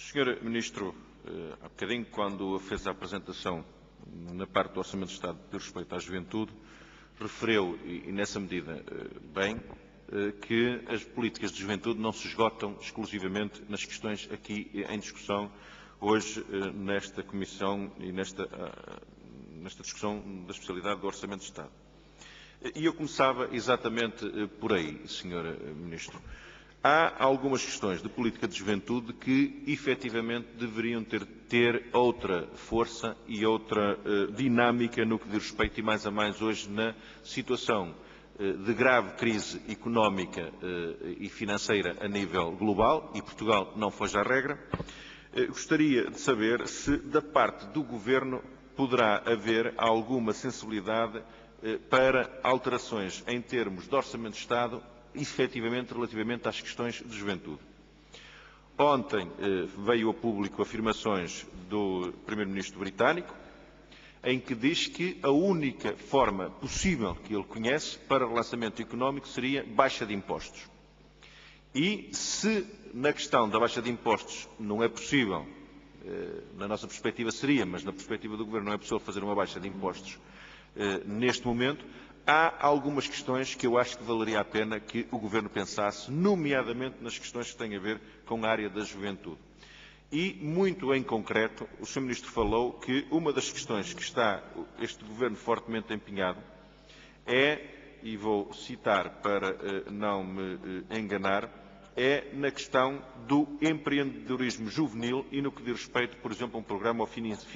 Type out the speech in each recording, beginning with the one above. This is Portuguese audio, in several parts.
Sr. Ministro, há bocadinho, quando fez a apresentação na parte do Orçamento de Estado de respeito à juventude, referiu, e nessa medida bem, que as políticas de juventude não se esgotam exclusivamente nas questões aqui em discussão hoje nesta Comissão e nesta discussão da especialidade do Orçamento de Estado. E eu começava exatamente por aí, Sr. Ministro. Há algumas questões de política de juventude que, efetivamente, deveriam ter outra força e outra dinâmica no que diz respeito, e mais a mais hoje, na situação de grave crise económica e financeira a nível global, e Portugal não foge à regra. Gostaria de saber se, da parte do Governo, poderá haver alguma sensibilidade para alterações em termos de Orçamento de Estado, efetivamente relativamente às questões de juventude. Ontem veio a público afirmações do Primeiro-Ministro britânico, em que diz que a única forma possível que ele conhece para relançamento económico seria baixa de impostos. E se na questão da baixa de impostos não é possível, na nossa perspectiva seria, mas na perspectiva do Governo não é possível fazer uma baixa de impostos neste momento, há algumas questões que eu acho que valeria a pena que o Governo pensasse, nomeadamente nas questões que têm a ver com a área da juventude. E, muito em concreto, o Sr. Ministro falou que uma das questões que está este Governo fortemente empenhado é, e vou citar para não me enganar, é na questão do empreendedorismo juvenil e no que diz respeito, por exemplo, a um programa ao Financia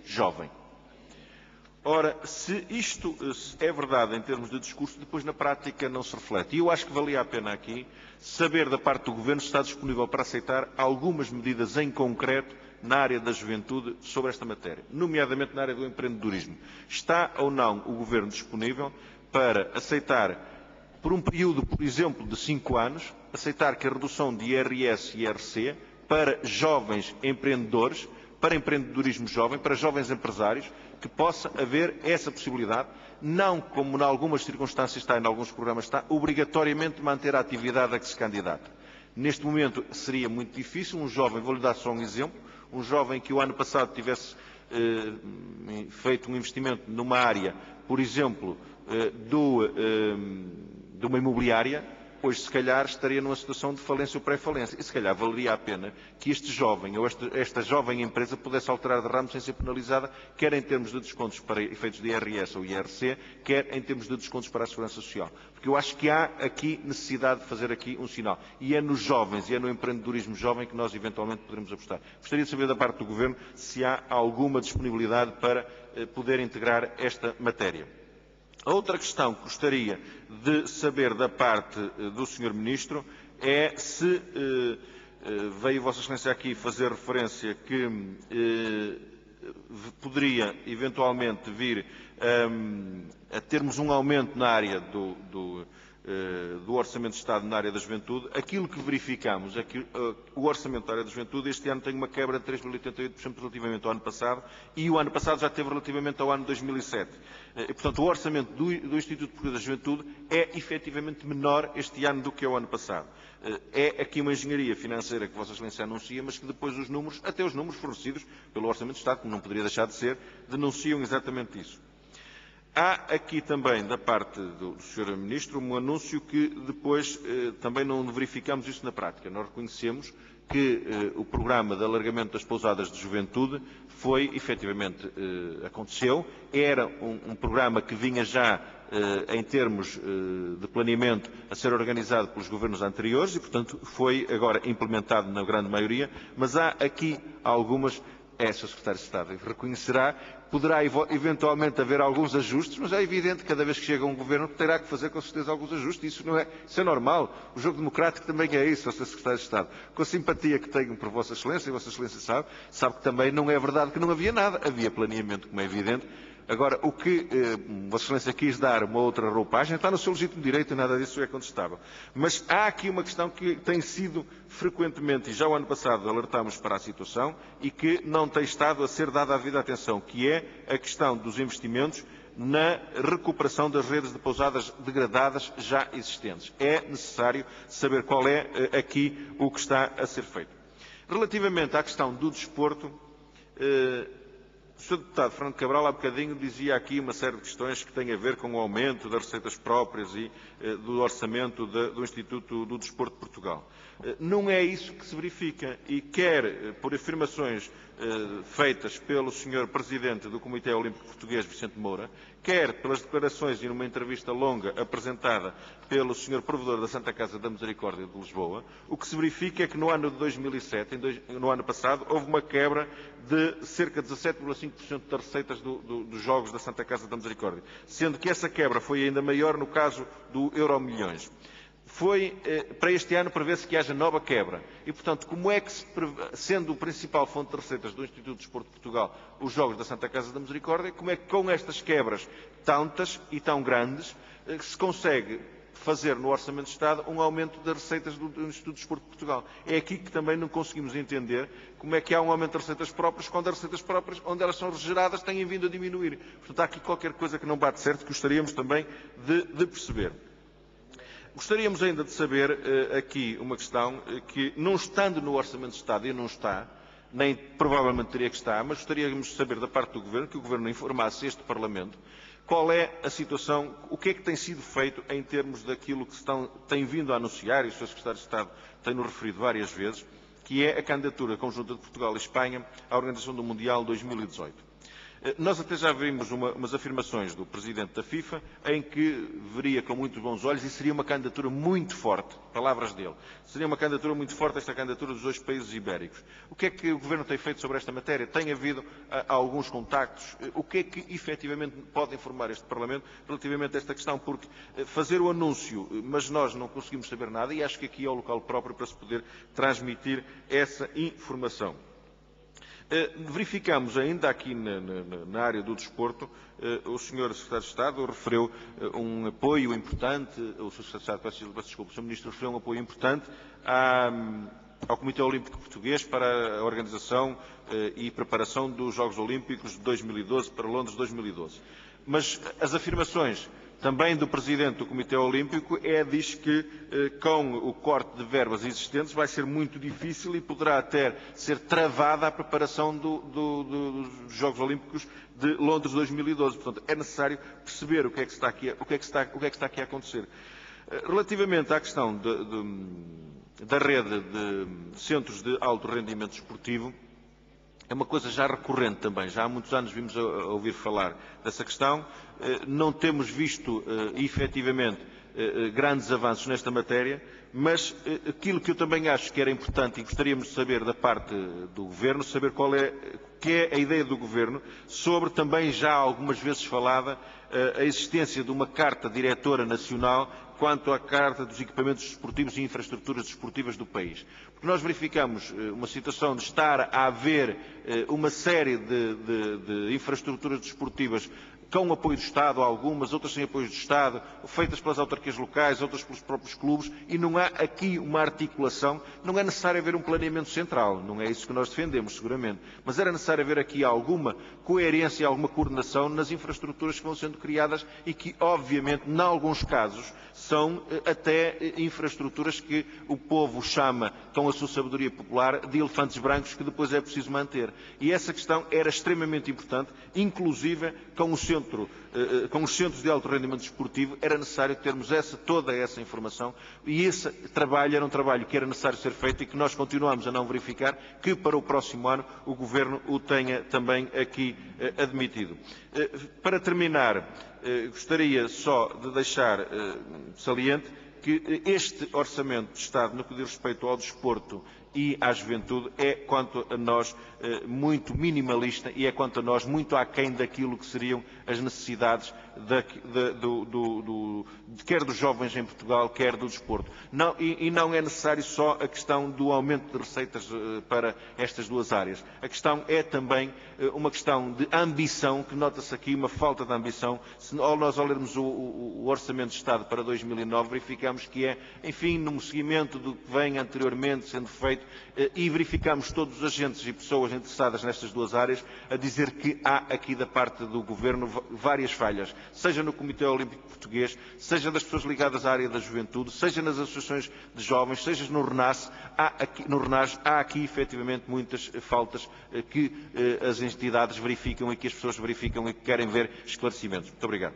Jovem. Ora, se isto é verdade em termos de discurso, depois na prática não se reflete. E eu acho que valia a pena aqui saber da parte do Governo se está disponível para aceitar algumas medidas em concreto na área da juventude sobre esta matéria, nomeadamente na área do empreendedorismo. Está ou não o Governo disponível para aceitar, por um período, por exemplo, de 5 anos, aceitar que a redução de IRS e IRC para jovens empreendedores, para empreendedorismo jovem, para jovens empresários, que possa haver essa possibilidade, não como em algumas circunstâncias está, em alguns programas está, obrigatoriamente manter a atividade a que se candidata. Neste momento seria muito difícil, um jovem, vou-lhe dar só um exemplo, um jovem que o ano passado tivesse feito um investimento numa área, por exemplo, de uma imobiliária, hoje se calhar estaria numa situação de falência ou pré-falência. E se calhar valeria a pena que este jovem ou esta jovem empresa pudesse alterar de ramo sem ser penalizada, quer em termos de descontos para efeitos de IRS ou IRC, quer em termos de descontos para a Segurança Social. Porque eu acho que há aqui necessidade de fazer aqui um sinal. E é nos jovens, e é no empreendedorismo jovem que nós eventualmente poderemos apostar. Gostaria de saber da parte do Governo se há alguma disponibilidade para poder integrar esta matéria. A outra questão que gostaria de saber da parte do Sr. Ministro é se veio Vossa Excelência aqui fazer referência que poderia eventualmente vir a termos um aumento na área do Orçamento de Estado na área da juventude. Aquilo que verificamos é que o Orçamento da área da juventude este ano tem uma quebra de 3,88% relativamente ao ano passado, e o ano passado já teve relativamente ao ano 2007. E, portanto, o orçamento do Instituto Português da Juventude é efetivamente menor este ano do que o ano passado. É aqui uma engenharia financeira que Vossa Excelência anuncia, mas que depois os números, até os números fornecidos pelo Orçamento de Estado, como não poderia deixar de ser, denunciam exatamente isso. Há aqui também, da parte do Sr. Ministro, um anúncio que depois também não verificamos isso na prática. Nós reconhecemos que o programa de alargamento das pousadas de juventude foi, efetivamente, aconteceu. Era um programa que vinha já, em termos de planeamento, a ser organizado pelos governos anteriores e, portanto, foi agora implementado na grande maioria, mas há aqui algumas. Sr. Secretário de Estado reconhecerá, poderá eventualmente haver alguns ajustes, mas é evidente que cada vez que chega um governo terá que fazer com certeza alguns ajustes. Isso é normal. O jogo democrático também é isso, Sr. Secretário de Estado. Com a simpatia que tenho por Vossa Excelência, e Vossa Excelência sabe que também não é verdade que não havia nada. Havia planeamento, como é evidente. Agora, o que Vossa Excelência quis dar uma outra roupagem está no seu legítimo direito e nada disso é contestável. Mas há aqui uma questão que tem sido frequentemente, e já o ano passado alertámos para a situação, e que não tem estado a ser dada a devida atenção, que é a questão dos investimentos na recuperação das redes de pousadas degradadas já existentes. É necessário saber qual é aqui o que está a ser feito. Relativamente à questão do desporto, o Sr. Deputado Fernando Cabral, há bocadinho, dizia aqui uma série de questões que têm a ver com o aumento das receitas próprias e do orçamento do Instituto do Desporto de Portugal. Não é isso que se verifica e quer por afirmações feitas pelo Sr. Presidente do Comitê Olímpico Português, Vicente Moura, quer pelas declarações e numa entrevista longa apresentada pelo Sr. Provedor da Santa Casa da Misericórdia de Lisboa, o que se verifica é que no ano de 2007, no ano passado, houve uma quebra de cerca de 17,5% das receitas dos jogos da Santa Casa da Misericórdia, sendo que essa quebra foi ainda maior no caso do Euromilhões. Para este ano prevê-se que haja nova quebra. E, portanto, como é que, sendo o principal fonte de receitas do Instituto de Desporto de Portugal os Jogos da Santa Casa da Misericórdia, como é que com estas quebras tantas e tão grandes se consegue fazer no Orçamento de Estado um aumento das receitas do Instituto de Desporto de Portugal? É aqui que também não conseguimos entender como é que há um aumento das receitas próprias quando as receitas próprias, onde elas são geradas, têm vindo a diminuir. Portanto, há aqui qualquer coisa que não bate certo, que gostaríamos também de perceber. Gostaríamos ainda de saber aqui uma questão que, não estando no Orçamento de Estado, e não está, nem provavelmente teria que estar, mas gostaríamos de saber da parte do Governo, que o Governo informasse este Parlamento, qual é a situação, o que é que tem sido feito em termos daquilo que tem vindo a anunciar, e o Sr. Secretário de Estado tem-nos referido várias vezes, que é a candidatura conjunta de Portugal e Espanha à Organização do Mundial 2018. Nós até já vimos umas afirmações do Presidente da FIFA em que veria com muitos bons olhos e seria uma candidatura muito forte, palavras dele, seria uma candidatura muito forte esta candidatura dos dois países ibéricos. O que é que o Governo tem feito sobre esta matéria? Tem havido alguns contactos? O que é que efetivamente pode informar este Parlamento relativamente a esta questão? Porque fazer o anúncio, mas nós não conseguimos saber nada e acho que aqui é o local próprio para se poder transmitir essa informação. Verificamos ainda aqui na área do desporto, o Sr. Secretário de Estado referiu um apoio importante, o Sr. Secretário de Estado, peço desculpa, o Sr. Ministro referiu um apoio importante ao Comitê Olímpico Português para a organização e preparação dos Jogos Olímpicos de 2012 para Londres 2012. Mas as afirmações também do Presidente do Comitê Olímpico diz que com o corte de verbas existentes vai ser muito difícil e poderá até ser travada a preparação dos Jogos Olímpicos de Londres 2012. Portanto, é necessário perceber o que é que está aqui a acontecer. Relativamente à questão da rede de centros de alto rendimento esportivo, é uma coisa já recorrente também, já há muitos anos vimos a ouvir falar dessa questão, não temos visto efetivamente grandes avanços nesta matéria, mas aquilo que eu também acho que era importante e gostaríamos de saber da parte do Governo, saber qual é a ideia do Governo sobre também já algumas vezes falada a existência de uma Carta Diretora Nacional quanto à Carta dos Equipamentos Desportivos e Infraestruturas Desportivas do país. Porque nós verificamos uma situação de estar a haver uma série de infraestruturas desportivas com apoio do Estado, algumas, outras sem apoio do Estado, feitas pelas autarquias locais, outras pelos próprios clubes, e não há aqui uma articulação, não é necessário haver um planeamento central, não é isso que nós defendemos, seguramente, mas era necessário haver aqui alguma coerência, alguma coordenação nas infraestruturas que vão sendo criadas e que, obviamente, em alguns casos, são até infraestruturas que o povo chama, com a sua sabedoria popular, de elefantes brancos que depois é preciso manter. E essa questão era extremamente importante, inclusive com os centros de alto rendimento desportivo, era necessário termos toda essa informação e esse trabalho era um trabalho que era necessário ser feito e que nós continuamos a não verificar, que para o próximo ano o Governo o tenha também aqui admitido. Para terminar, gostaria só de deixar saliente que este Orçamento de Estado, no que diz respeito ao desporto e à juventude, é, quanto a nós, muito minimalista e é, quanto a nós, muito aquém daquilo que seriam as necessidades quer dos jovens em Portugal, quer do desporto. E não é necessário só a questão do aumento de receitas para estas duas áreas. A questão é também uma questão de ambição, que nota-se aqui uma falta de ambição. Se nós olharmos o Orçamento de Estado para 2009, verificamos verificamos que é, enfim, no seguimento do que vem anteriormente sendo feito, e verificamos todos os agentes e pessoas interessadas nestas duas áreas a dizer que há aqui da parte do Governo várias falhas, seja no Comitê Olímpico Português, seja das pessoas ligadas à área da juventude, seja nas associações de jovens, seja no RENAS, há aqui efetivamente muitas faltas que as entidades verificam e que as pessoas verificam e que querem ver esclarecimentos. Muito obrigado.